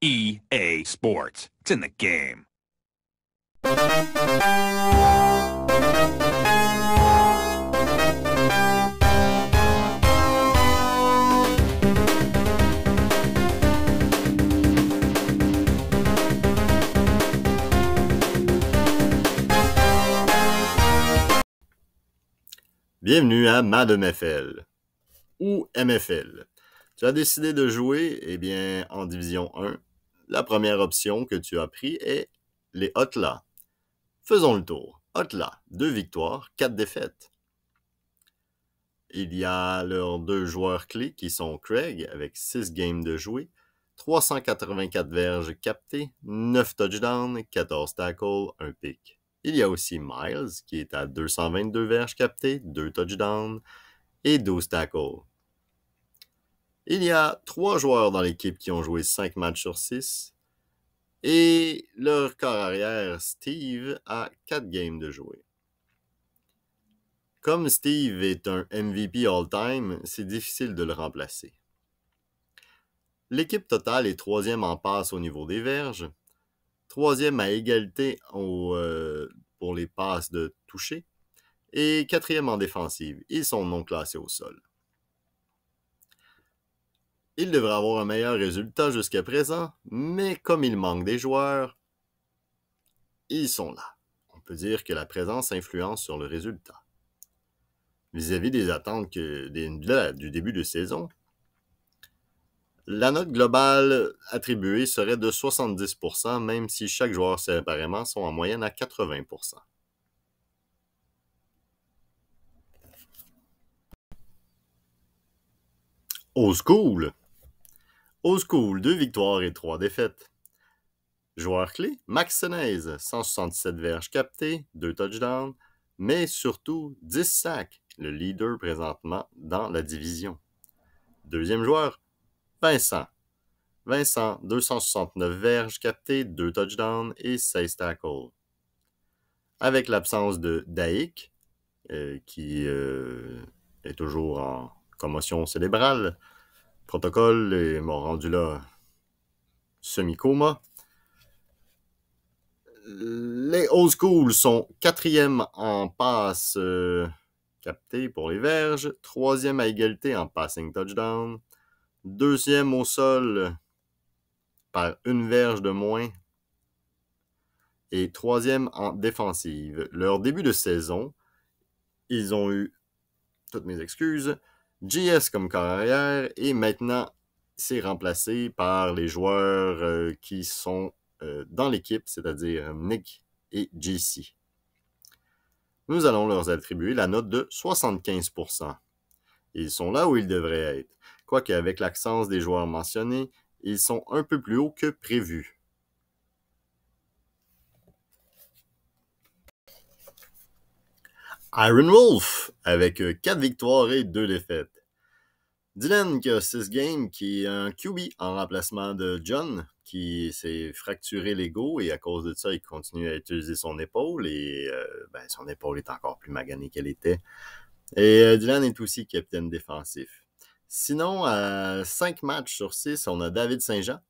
EA Sports. It's in the game. Bienvenue à Madden MFL ou MFL. Tu as décidé de jouer en Division 1. La première option que tu as prise est les Hotla. Faisons le tour. Hotla, 2 victoires, 4 défaites. Il y a leurs 2 joueurs clés qui sont Craig avec 6 games de jouer, 384 verges captées, 9 touchdowns, 14 tackles, 1 pick. Il y a aussi Miles qui est à 222 verges captées, 2 touchdowns et 12 tackles. Il y a 3 joueurs dans l'équipe qui ont joué 5 matchs sur 6 et leur corps arrière, Steve, a 4 games de jouer. Comme Steve est un MVP all-time, c'est difficile de le remplacer. L'équipe totale est 3e en passe au niveau des verges, 3e à égalité pour les passes de toucher et 4e en défensive. Ils sont non classés au sol. Ils devraient avoir un meilleur résultat jusqu'à présent, mais comme il manque des joueurs, ils sont là. On peut dire que la présence influence sur le résultat. Vis-à-vis des attentes du début de saison, la note globale attribuée serait de 70%, même si chaque joueur séparément sont en moyenne à 80%. Old School. Old School, 2 victoires et 3 défaites. Joueur clé, Max Senez, 167 verges captées, 2 touchdowns, mais surtout 10 sacks, le leader présentement dans la division. Deuxième joueur, Vincent. Vincent, 269 verges captées, 2 touchdowns et 16 tackles. Avec l'absence de Daik, qui est toujours en commotion cérébrale, protocole et m'ont rendu là semi-coma. Les Old School sont 4e en passe captée pour les verges, 3e à égalité en passing touchdown, 2e au sol par une verge de moins et 3e en défensive. Leur début de saison, ils ont eu, toutes mes excuses, JS comme carrière et maintenant c'est remplacé par les joueurs qui sont dans l'équipe, c'est-à-dire Nick et JC. Nous allons leur attribuer la note de 75%. Ils sont là où ils devraient être. Quoique avec l'absence des joueurs mentionnés, ils sont un peu plus hauts que prévu. Iron Wolf, avec 4 victoires et 2 défaites. Dylan qui a 6 games, qui est un QB en remplacement de John, qui s'est fracturé l'ego et à cause de ça, il continue à utiliser son épaule et son épaule est encore plus maganée qu'elle était. Et Dylan est aussi capitaine défensif. Sinon, à 5 matchs sur 6, on a David Saint-Jean,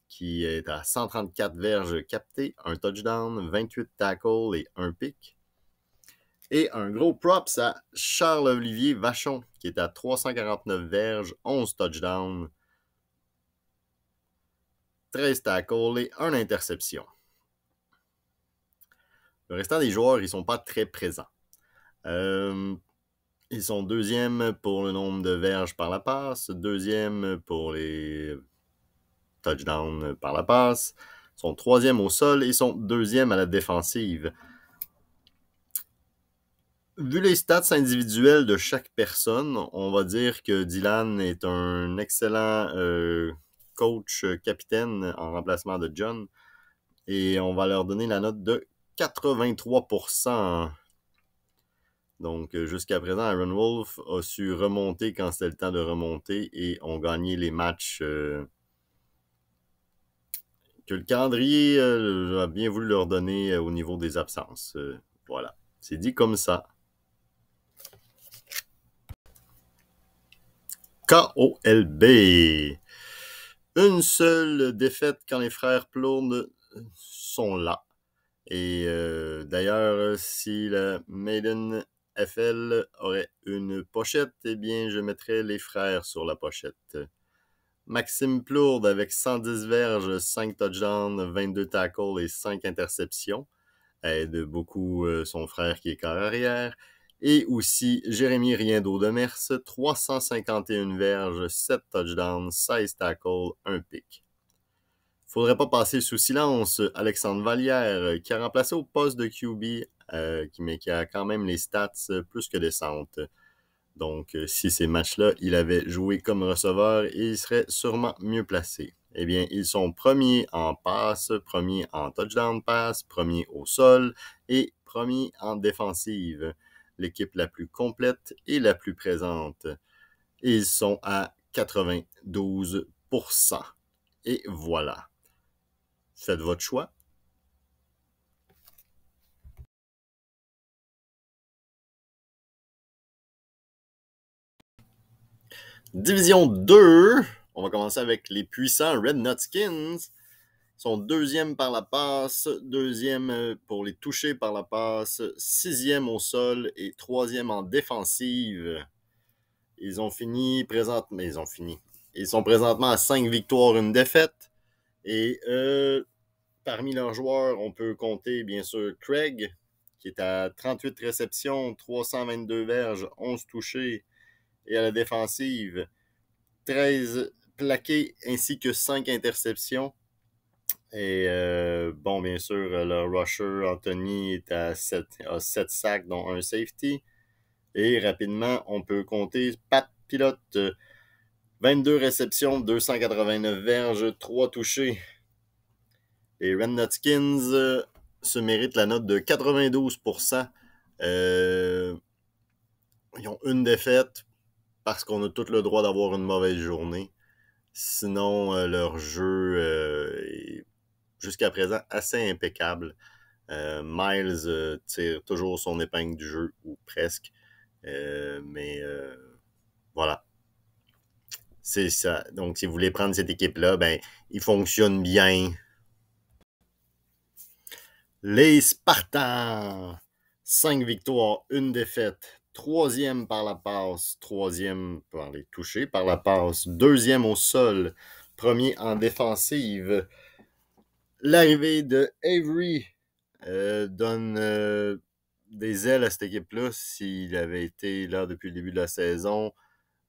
qui est à 134 verges captées, un touchdown, 28 tackles et 1 pick. Et un gros props à Charles-Olivier Vachon, qui est à 349 verges, 11 touchdowns, 13 tackles et 1 interception. Le restant des joueurs, ils ne sont pas très présents. Ils sont 2e pour le nombre de verges par la passe, 2e pour les touchdowns par la passe, ils sont 3e au sol et sont 2e à la défensive. Vu les stats individuels de chaque personne, on va dire que Dylan est un excellent coach capitaine en remplacement de John. Et on va leur donner la note de 83%. Donc, jusqu'à présent, Iron Wolf a su remonter quand c'était le temps de remonter et ont gagné les matchs que le calendrier a bien voulu leur donner au niveau des absences. Voilà, c'est dit comme ça. KOLB. Une seule défaite quand les frères Plourde sont là. Et d'ailleurs, si la Maiden FL aurait une pochette, eh bien, je mettrais les frères sur la pochette. Maxime Plourde avec 110 verges, 5 touchdowns, 22 tackles et 5 interceptions. Aide beaucoup son frère qui est corps arrière. Et aussi Jérémy Riendo de Mers, 351 verges, 7 touchdowns, 16 tackles, 1 pick. Faudrait pas passer sous silence Alexandre Vallière, qui a remplacé au poste de QB, mais qui a quand même les stats plus que décentes. Donc, si ces matchs-là, il avait joué comme receveur, il serait sûrement mieux placé. Eh bien, ils sont premiers en passe, premiers en touchdown pass, premiers au sol et premiers en défensive. L'équipe la plus complète et la plus présente. Ils sont à 92%. Et voilà. Faites votre choix. Division 2, on va commencer avec les puissants Red Nutskins. Ils sont deuxième par la passe, deuxième pour les touchés par la passe, sixième au sol et troisième en défensive. Ils sont présentement à 5 victoires, une défaite. Et parmi leurs joueurs, on peut compter bien sûr Craig, qui est à 38 réceptions, 322 verges, 11 touchés. Et à la défensive, 13 plaqués ainsi que 5 interceptions. Et bon, bien sûr, le rusher Anthony est à 7 sacs, dont un safety. Et rapidement, on peut compter Pat Pilote, 22 réceptions, 289 verges, 3 touchés. Les Red Nutskins se méritent la note de 92%. Ils ont une défaite parce qu'on a tout le droit d'avoir une mauvaise journée. Sinon, leur jeu est jusqu'à présent assez impeccable. Miles tire toujours son épingle du jeu, ou presque. Mais voilà. C'est ça. Donc, si vous voulez prendre cette équipe-là, ben, il fonctionne bien. Les Spartans. 5 victoires, une défaite. Troisième par la passe, troisième par les touchés par la passe, deuxième au sol, premier en défensive. L'arrivée de Avery donne des ailes à cette équipe-là. S'il avait été là depuis le début de la saison,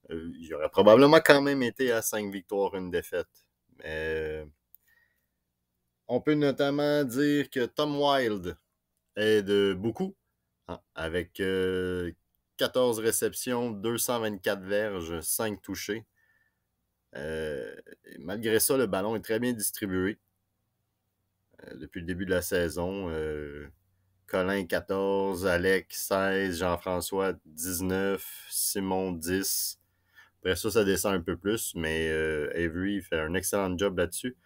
il aurait probablement quand même été à 5 victoires, une défaite. Mais on peut notamment dire que Tom Wilde aide beaucoup, hein, avec 14 réceptions, 224 verges, 5 touchés. Malgré ça, le ballon est très bien distribué depuis le début de la saison. Colin 14, Alec 16, Jean-François 19, Simon 10. Après ça, ça descend un peu plus, mais Avery fait un excellent job là-dessus.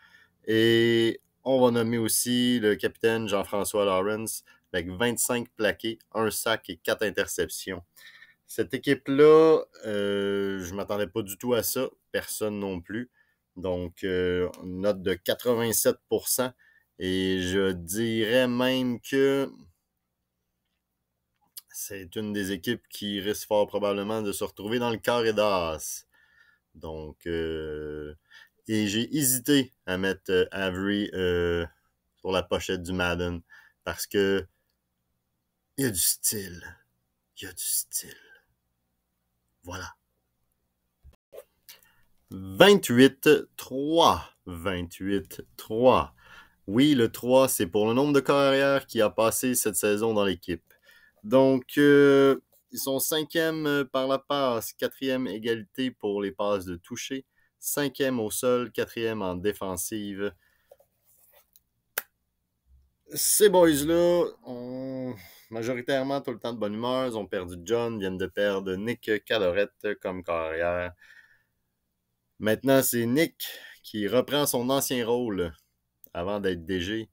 Et on va nommer aussi le capitaine Jean-François Lawrence avec 25 plaqués, 1 sac et 4 interceptions. Cette équipe-là, je ne m'attendais pas du tout à ça. Personne non plus. Donc, une note de 87%. Et je dirais même que c'est une des équipes qui risque fort probablement de se retrouver dans le carré d'as. Donc, et j'ai hésité à mettre Avery sur la pochette du Madden parce que il y a du style. Il y a du style. Voilà. 28-3. 28-3. Oui, le 3, c'est pour le nombre de carrières qui a passé cette saison dans l'équipe. Donc, ils sont 5e par la passe, 4e égalité pour les passes de toucher, 5e au sol, 4e en défensive. Ces boys-là ont majoritairement tout le temps de bonne humeur. Ils ont perdu John, viennent de perdre Nick Calorette comme carrière. Maintenant, c'est Nick qui reprend son ancien rôle avant d'être DG.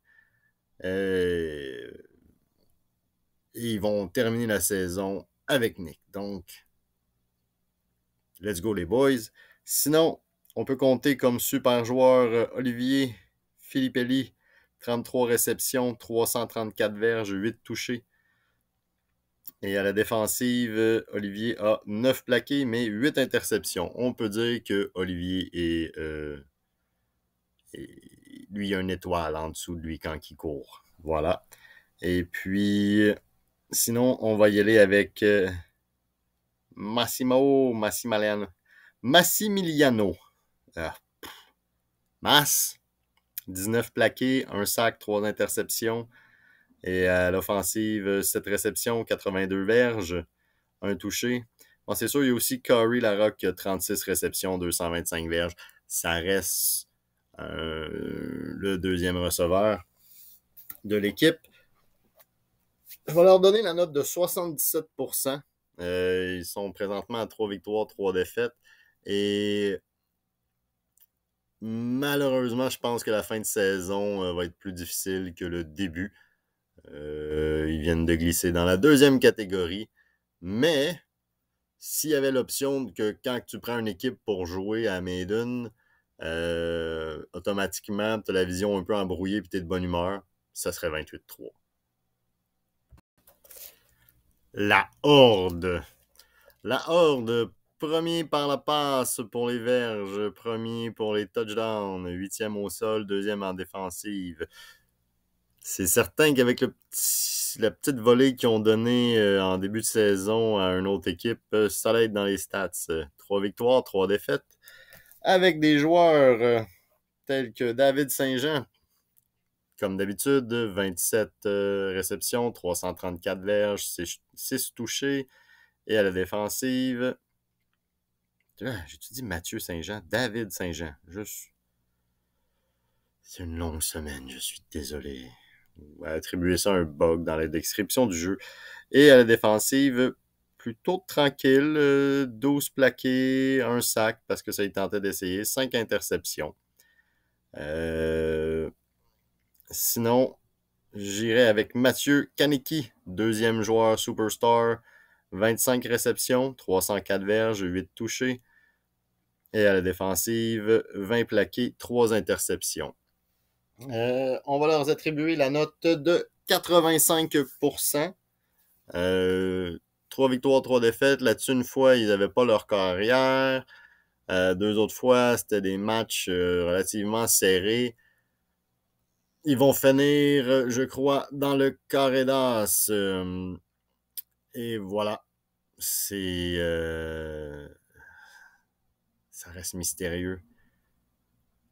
Et ils vont terminer la saison avec Nick. Donc, let's go les boys. Sinon, On peut compter comme super joueur Olivier Filippelli, 33 réceptions, 334 verges, 8 touchés. Et à la défensive, Olivier a 9 plaqués, mais 8 interceptions. On peut dire que Olivier lui, il y a une étoile en dessous de lui quand il court. Voilà. Et puis, sinon, on va y aller avec Massimiliano. Ah, Mass, 19 plaqués, 1 sac, 3 interceptions. Et à l'offensive, 7 réceptions, 82 verges, 1 touché. Bon, c'est sûr, il y a aussi Corey Larocque qui a 36 réceptions, 225 verges. Ça reste le deuxième receveur de l'équipe. Je vais leur donner la note de 77%. Ils sont présentement à 3 victoires, 3 défaites. Et malheureusement, je pense que la fin de saison va être plus difficile que le début. Ils viennent de glisser dans la deuxième catégorie. Mais s'il y avait l'option que quand tu prends une équipe pour jouer à Maiden, automatiquement, tu as la vision un peu embrouillée et tu es de bonne humeur, ça serait 28-3. La Horde. La Horde, premier par la passe pour les verges, premier pour les touchdowns, 8e au sol, 2e en défensive. C'est certain qu'avec la petite volée qu'ils ont donnée en début de saison à une autre équipe, ça va être dans les stats. 3 victoires, 3 défaites. Avec des joueurs tels que David Saint-Jean, comme d'habitude, 27 réceptions, 334 verges, 6 touchés. Et à la défensive, j'ai-tu dit Mathieu Saint-Jean? David Saint-Jean. C'est une longue semaine, je suis désolé. On va attribuer ça à un bug dans la description du jeu. Et à la défensive, plutôt tranquille, 12 plaqués, 1 sac parce que ça il tentait d'essayer, 5 interceptions. Sinon, j'irai avec Mathieu Kaneki, deuxième joueur superstar, 25 réceptions, 304 verges, 8 touchés. Et à la défensive, 20 plaqués, 3 interceptions. On va leur attribuer la note de 85%. 3 victoires, 3 défaites. Là-dessus, une fois, ils n'avaient pas leur carrière. 2 autres fois, c'était des matchs relativement serrés. Ils vont finir, je crois, dans le carré d'as. Et voilà. Ça reste mystérieux.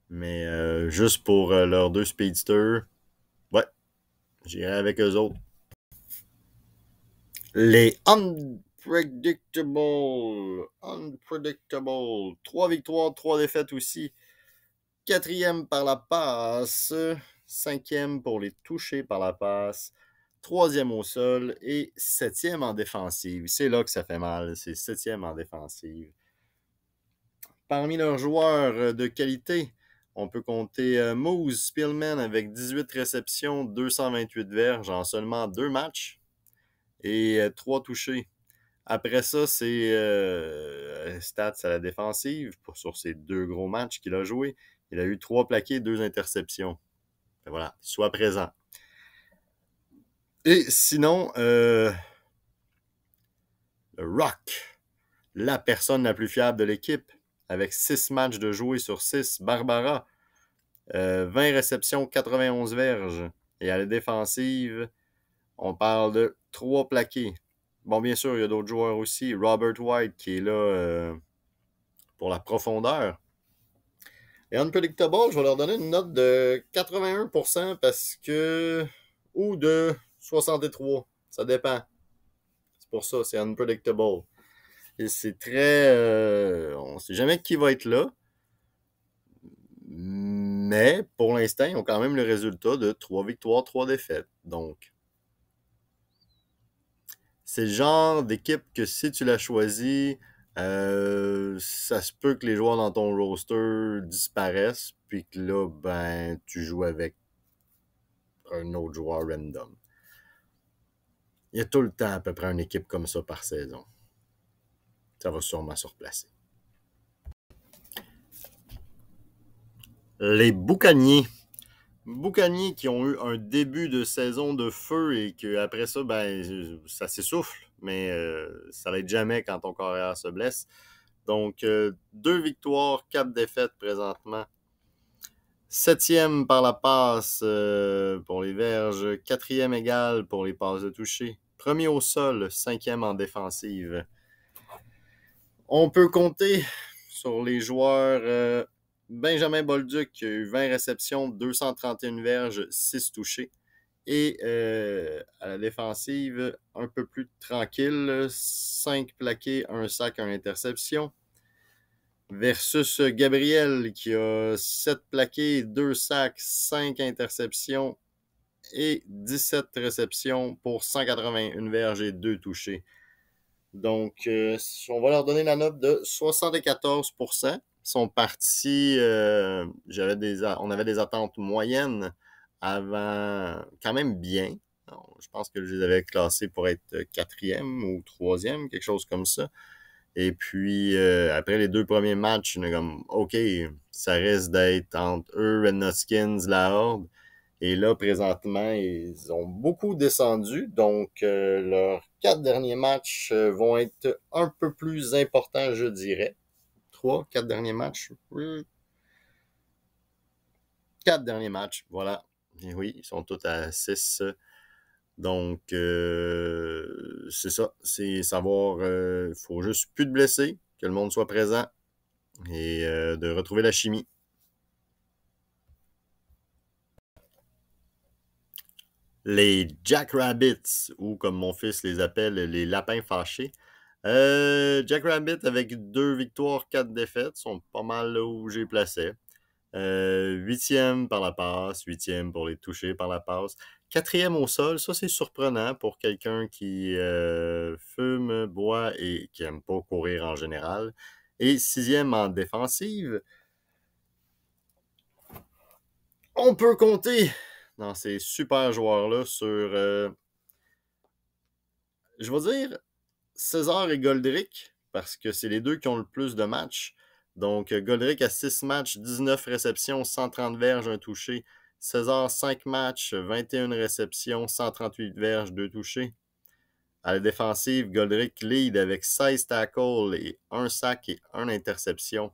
Mais juste pour leurs 2 speedsters, ouais, j'irai avec eux autres. Les Unpredictable. 3 victoires, 3 défaites aussi. 4e par la passe. 5e pour les touchés par la passe. 3e au sol et 7e en défensive. C'est là que ça fait mal. C'est 7e en défensive. Parmi leurs joueurs de qualité, on peut compter Moose Spillman avec 18 réceptions, 228 verges en seulement 2 matchs et 3 touchés. Après ça, c'est stats à la défensive sur ces 2 gros matchs qu'il a joués. Il a eu 3 plaqués, 2 interceptions. Et voilà, sois présent. Et sinon, le Rock, la personne la plus fiable de l'équipe, avec 6 matchs de jouer sur 6, Barbara, 20 réceptions, 91 verges. Et à la défensive, on parle de 3 plaqués. Bon, bien sûr, il y a d'autres joueurs aussi. Robert White qui est là pour la profondeur. Et Unpredictable, je vais leur donner une note de 81% parce que... ou de 63%. Ça dépend. C'est pour ça, c'est Unpredictable. Et c'est très... on ne sait jamais qui va être là. Mais pour l'instant, ils ont quand même le résultat de 3 victoires, 3 défaites. Donc, c'est le genre d'équipe que si tu l'as choisi, ça se peut que les joueurs dans ton roster disparaissent, puis que là, ben, tu joues avec un autre joueur random. Il y a tout le temps à peu près une équipe comme ça par saison. Ça va sûrement se replacer. Les Boucaniers. Boucaniers qui ont eu un début de saison de feu et qu'après ça, ben, ça s'essouffle, mais ça l'aide jamais quand ton carrière se blesse. Donc, 2 victoires, 4 défaites présentement. 7e par la passe pour les verges, 4e égal pour les passes de toucher. Premier au sol, 5e en défensive. On peut compter sur les joueurs Benjamin Bolduc qui a eu 20 réceptions, 231 verges, 6 touchés. Et à la défensive, un peu plus tranquille, 5 plaqués, 1 sac, 1 interception. Versus Gabriel qui a 7 plaqués, 2 sacs, 5 interceptions et 17 réceptions pour 181 verges et 2 touchés. Donc, on va leur donner la note de 74%. Ils sont partis, on avait des attentes moyennes avant, quand même bien. Je pense que je les avais classés pour être quatrième ou troisième, quelque chose comme ça. Et puis, après les 2 premiers matchs, on est comme, OK, ça risque d'être entre eux, Red Noskins, la Horde. Et là, présentement, ils ont beaucoup descendu. Donc, leurs 4 derniers matchs vont être un peu plus importants, je dirais. 4 derniers matchs. 4 derniers matchs, voilà. Et oui, ils sont tous à 6. Donc, c'est ça. C'est savoir, il faut juste plus de blessés, que le monde soit présent et de retrouver la chimie. Les Jackrabbits, ou comme mon fils les appelle, les lapins fâchés. Jackrabbit avec 2 victoires, 4 défaites, sont pas mal là où j'ai placé. 8e par la passe, 8e pour les toucher par la passe. 4e au sol, ça c'est surprenant pour quelqu'un qui fume, boit et qui aime pas courir en général. Et 6e en défensive. On peut compter dans ces super joueurs-là sur, je vais dire, César et Goldrick, parce que c'est les deux qui ont le plus de matchs. Donc, Goldrick a 6 matchs, 19 réceptions, 130 verges, un touché. César, 5 matchs, 21 réceptions, 138 verges, 2 touchés. À la défensive, Goldrick lead avec 16 tackles et 1 sac et 1 interception.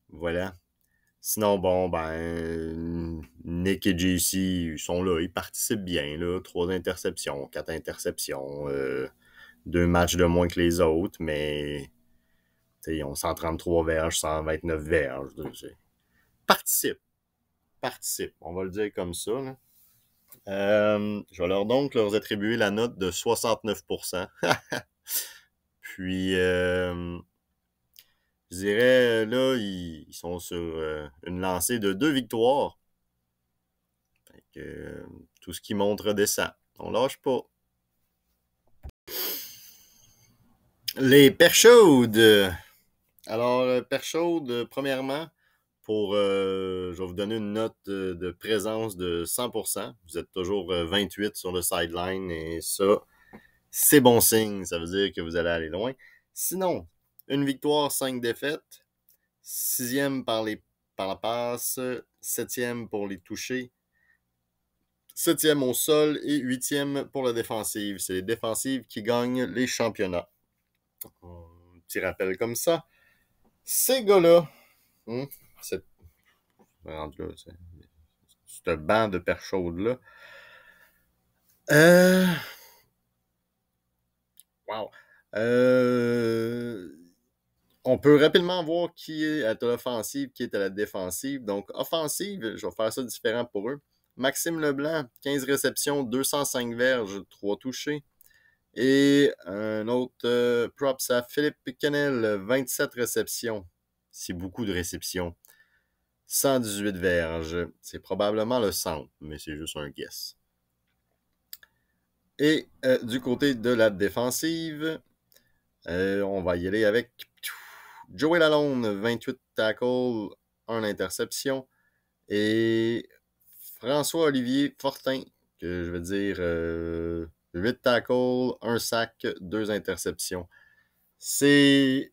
Voilà. Sinon, bon, ben, Nick et JC, ils sont là, ils participent bien, là. 3 interceptions, 4 interceptions, 2 matchs de moins que les autres, mais ils ont 133 verges, 129 verges. Participe, participe, on va le dire comme ça. Là. Je vais leur attribuer la note de 69%. Puis, je dirais, là, ils sont sur une lancée de 2 victoires. Fait que, tout ce qui monte redescend. On lâche pas. Les Perchaudes. Alors, Perchaude, premièrement, je vais vous donner une note de présence de 100%. Vous êtes toujours 28 sur le sideline et ça, c'est bon signe. Ça veut dire que vous allez aller loin. Sinon, 1 victoire, 5 défaites. 6e par la passe. 7e pour les toucher. 7e au sol et 8e pour la défensive. C'est les défensives qui gagnent les championnats. Un petit rappel comme ça. Ces gars-là, cette banc de Perchaude-là, wow. On peut rapidement voir qui est à l'offensive, qui est à la défensive. Donc, offensive, je vais faire ça différent pour eux. Maxime Leblanc, 15 réceptions, 205 verges, 3 touchés. Et un autre props à Philippe Kennel, 27 réceptions. C'est beaucoup de réceptions. 118 verges. C'est probablement le centre, mais c'est juste un guess. Et du côté de la défensive, on va y aller avec Joey Lalonde, 28 tackles, 1 interception. Et François-Olivier Fortin, que je vais dire 8 tackles, 1 sac, 2 interceptions. C'est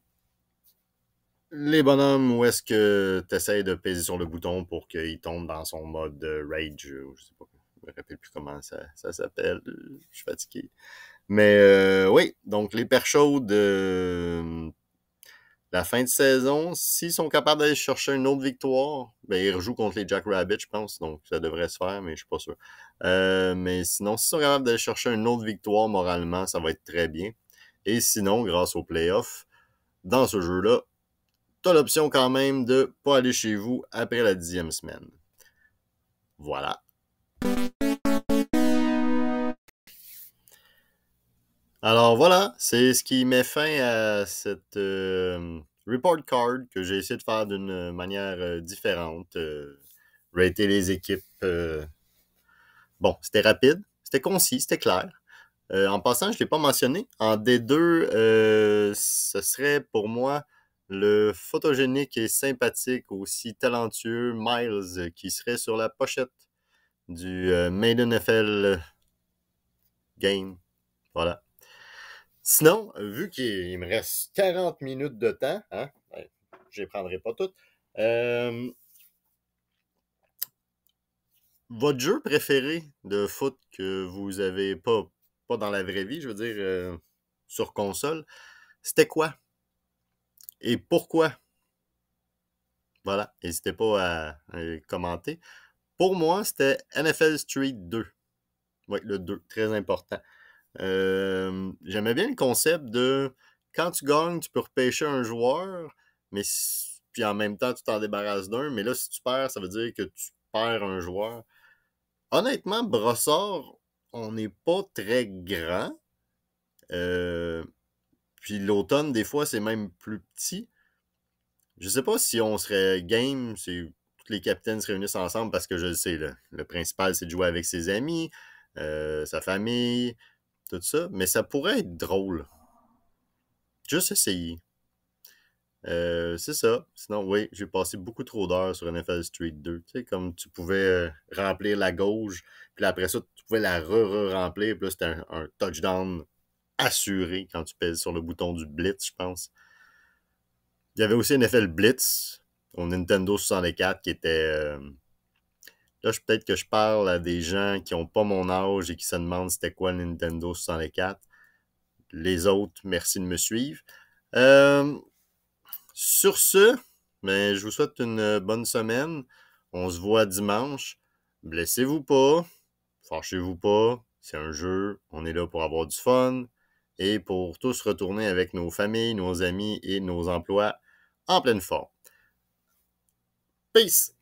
les bonhommes où est-ce que tu essaies de peser sur le bouton pour qu'il tombe dans son mode rage, je sais pas, je me rappelle plus comment ça s'appelle, je suis fatigué. Mais oui, donc les paires chaudes, la fin de saison, s'ils sont capables d'aller chercher une autre victoire, ben ils rejouent contre les Jack Rabbit, je pense, donc ça devrait se faire, mais je suis pas sûr. Mais sinon, s'ils sont capables d'aller chercher une autre victoire moralement, ça va être très bien. Et sinon, grâce aux playoffs, dans ce jeu-là, t'as l'option quand même de pas aller chez vous après la 10e semaine. Voilà. Alors voilà, c'est ce qui met fin à cette report card que j'ai essayé de faire d'une manière différente. Rater les équipes. Bon, c'était rapide, c'était concis, c'était clair. En passant, je ne l'ai pas mentionné. En D2, ce serait pour moi le photogénique et sympathique, aussi talentueux Miles qui serait sur la pochette du Maiden FL Game. Voilà. Sinon, vu qu'il me reste 40 minutes de temps, hein, ben, je ne les prendrai pas toutes, votre jeu préféré de foot que vous avez pas dans la vraie vie, je veux dire, sur console, c'était quoi? Et pourquoi? Voilà, n'hésitez pas à commenter. Pour moi, c'était NFL Street 2. Oui, le 2, très important. J'aimais bien le concept de quand tu gagnes, tu peux repêcher un joueur, mais puis en même temps, tu t'en débarrasses d'un. Mais là, si tu perds, ça veut dire que tu perds un joueur. Honnêtement, Brossard, on n'est pas très grand. Euh, Puis l'automne, des fois, c'est même plus petit. Je sais pas si on serait game, si tous les capitaines se réunissent ensemble, parce que je le sais, le principal, c'est de jouer avec ses amis, sa famille, tout ça. Mais ça pourrait être drôle. Juste essayer. C'est ça. Sinon, oui, j'ai passé beaucoup trop d'heures sur NFL Street 2. Tu sais, comme tu pouvais remplir la gauche, puis après ça, tu pouvais la re-remplir, puis là, c'était un touchdown assuré quand tu pèses sur le bouton du Blitz, je pense. Il y avait aussi NFL Blitz au Nintendo 64 qui était... là, peut-être que je parle à des gens qui n'ont pas mon âge et qui se demandent c'était quoi le Nintendo 64. Les autres, merci de me suivre. Sur ce, ben, je vous souhaite une bonne semaine. On se voit dimanche. Blessez-vous pas. Fâchez-vous pas. C'est un jeu. On est là pour avoir du fun et pour tous retourner avec nos familles, nos amis et nos emplois en pleine forme. Peace!